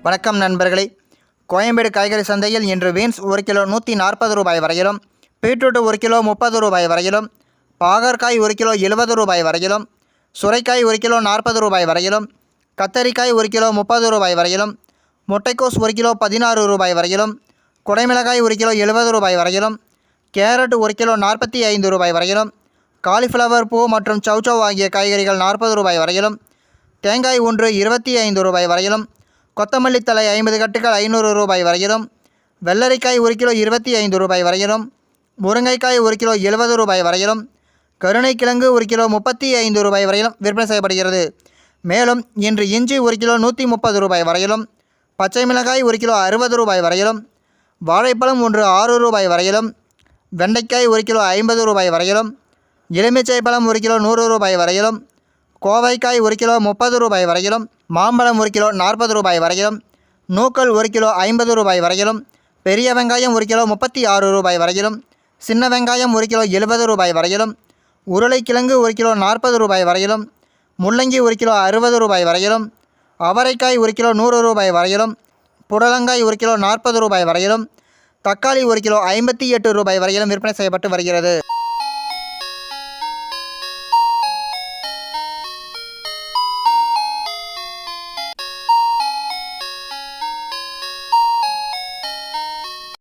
வணக்கம் நண்பர்களே. கோயம்பேடு காய்கறி சந்தையில் இன்று பீன்ஸ் 1 கிலோ 140 ரூபாய் வரையிலும், பீட்ரூட் 1 கிலோ 30 ரூபாய் வரையிலும், பாகற்காய் 1 கிலோ 70 ரூபாய் வரையிலும், சுரைக்காய் 1 கிலோ 40 ரூபாய் வரையிலும், கத்தரிக்காய் 1 கிலோ 30 ரூபாய் வரையிலும், முட்டைக்கோஸ் 1 கிலோ 16 ரூபாய் வரையிலும், குடைமிளகாய் 1 கிலோ 70 ரூபாய் வரையிலும், கேரட் 1 கிலோ 45 ரூபாய் வரையிலும், காலிஃப்ளவர் பூ மற்றும் சௌச்சௌ ஆகிய காய்கறிகள் 40 ரூபாய் வரையிலும், தேங்காய் ஒன்று 25 ரூபாய் வரையிலும், கொத்தமல்லி தழை 50 கட்டுகள் 500 ரூபாய் வரையிலும், வெள்ளரிக்காய் 1 கிலோ 25 ரூபாய் வரையிலும், முருங்கைக்காய் 1 கிலோ 70 ரூபாய் வரையிலும், கருணைக்கிழங்கு 1 கிலோ 35 ரூபாய் வரையிலும் விற்பனை செய்யப்படுகிறது. மேலும் இன்று இஞ்சி 1 கிலோ 130 ரூபாய் வரையிலும், பச்சை மிளகாய் 1 கிலோ 60 ரூபாய் வரையிலும், வாழைப்பழம் ஒன்று 6 ரூபாய் வரையிலும், வெண்டைக்காய் 1 கிலோ 50 ரூபாய் வரையிலும், எலுமிச்சை பழம் 1 கிலோ 100 ரூபாய் வரையிலும், கோவைக்காய் 1 கிலோ 30 ரூபாய் வரையிலும், மாம்பழம் 1 கிலோ 40 ரூபாய் வரையிலும், நூக்கல் 1 கிலோ 50 ரூபாய் வரையிலும், பெரிய வெங்காயம் 1 கிலோ 36 ரூபாய் வரையிலும், சின்ன வெங்காயம் 1 கிலோ 70 ரூபாய் வரையிலும், உருளைக்கிழங்கு 1 கிலோ 40 ரூபாய் வரையிலும், முள்ளங்கி 1 கிலோ 60 ரூபாய் வரையிலும், அவரைக்காய் 1 கிலோ 100 ரூபாய் வரையிலும், புடலங்காய் 1 கிலோ 40 ரூபாய் வரையிலும், தக்காளி 1 கிலோ 58 ரூபாய் வரையிலும் விற்பனை செய்யப்பட்டு வருகிறது.